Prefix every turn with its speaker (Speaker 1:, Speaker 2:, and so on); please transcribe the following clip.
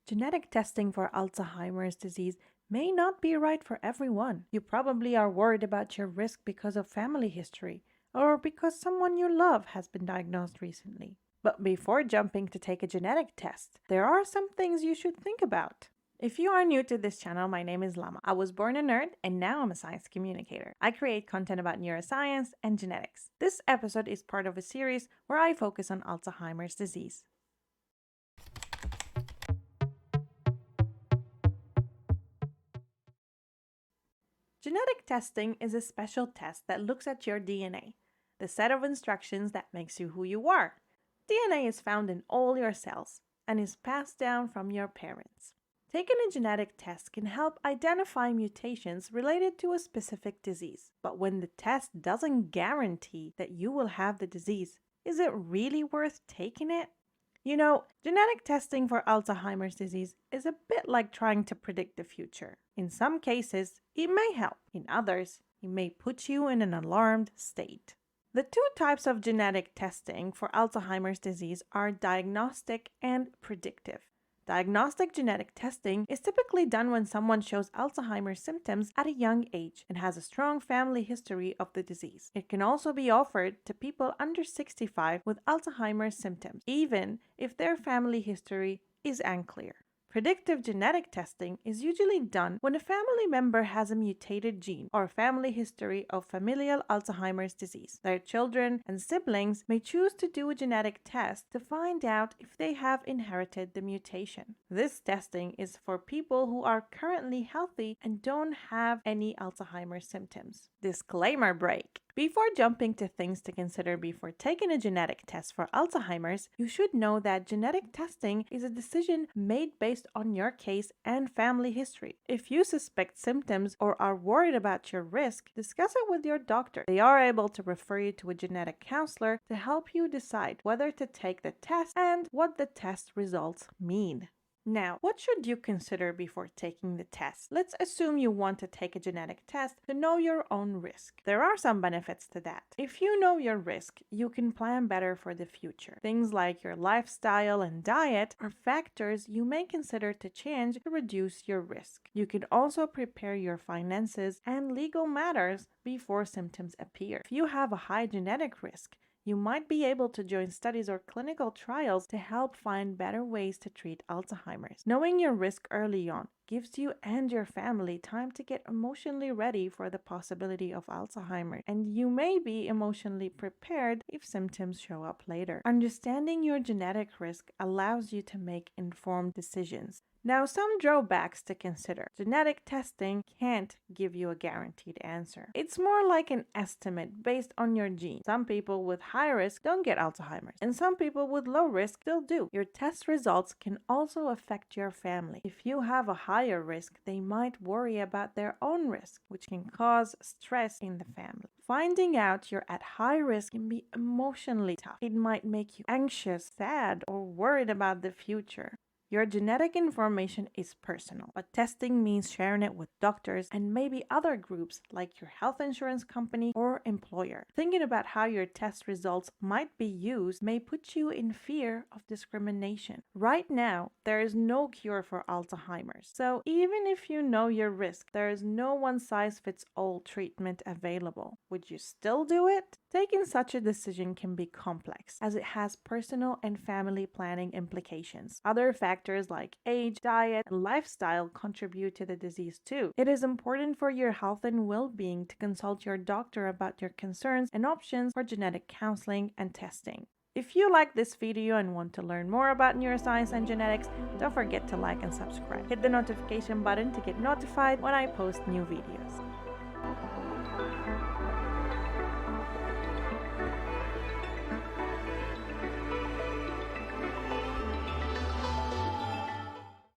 Speaker 1: Genetic testing for Alzheimer's disease may not be right for everyone. You probably are worried about your risk because of family history or because someone you love has been diagnosed recently. But before jumping to take a genetic test, there are some things you should think about. If you are new to this channel, my name is Lama. I was born a nerd and now I'm a science communicator. I create content about neuroscience and genetics. This episode is part of a series where I focus on Alzheimer's disease. Genetic testing is a special test that looks at your DNA, the set of instructions that makes you who you are. DNA is found in all your cells and is passed down from your parents. Taking a genetic test can help identify mutations related to a specific disease. But when the test doesn't guarantee that you will have the disease, is it really worth taking it? You know, genetic testing for Alzheimer's disease is a bit like trying to predict the future. In some cases, it may help. In others, it may put you in an alarmed state. The two types of genetic testing for Alzheimer's disease are diagnostic and predictive. Diagnostic genetic testing is typically done when someone shows Alzheimer's symptoms at a young age and has a strong family history of the disease. It can also be offered to people under 65 with Alzheimer's symptoms, even if their family history is unclear. Predictive genetic testing is usually done when a family member has a mutated gene or family history of familial Alzheimer's disease. Their children and siblings may choose to do a genetic test to find out if they have inherited the mutation. This testing is for people who are currently healthy and don't have any Alzheimer's symptoms. Disclaimer break. Before jumping to things to consider before taking a genetic test for Alzheimer's, you should know that genetic testing is a decision made based on your case and family history. If you suspect symptoms or are worried about your risk, discuss it with your doctor. They are able to refer you to a genetic counselor to help you decide whether to take the test and what the test results mean. Now, what should you consider before taking the test? Let's assume you want to take a genetic test to know your own risk. There are some benefits to that. If you know your risk, you can plan better for the future. Things like your lifestyle and diet are factors you may consider to change to reduce your risk. You can also prepare your finances and legal matters before symptoms appear. If you have a high genetic risk, you might be able to join studies or clinical trials to help find better ways to treat Alzheimer's. Knowing your risk early on gives you and your family time to get emotionally ready for the possibility of Alzheimer's, and you may be emotionally prepared if symptoms show up later. Understanding your genetic risk allows you to make informed decisions. Now, some drawbacks to consider. Genetic testing can't give you a guaranteed answer. It's more like an estimate based on your genes. Some people with high risk don't get Alzheimer's, and some people with low risk still do. Your test results can also affect your family. If you have a higher risk, they might worry about their own risk, which can cause stress in the family. Finding out you're at high risk can be emotionally tough. It might make you anxious, sad, or worried about the future. Your genetic information is personal, but testing means sharing it with doctors and maybe other groups like your health insurance company or employer. Thinking about how your test results might be used may put you in fear of discrimination. Right now, there is no cure for Alzheimer's, so even if you know your risk, there is no one-size-fits-all treatment available. Would you still do it? Taking such a decision can be complex, as it has personal and family planning implications. Other factors like age, diet, and lifestyle contribute to the disease too. It is important for your health and well-being to consult your doctor about your concerns and options for genetic counseling and testing. If you like this video and want to learn more about neuroscience and genetics, don't forget to like and subscribe. Hit the notification button to get notified when I post new videos.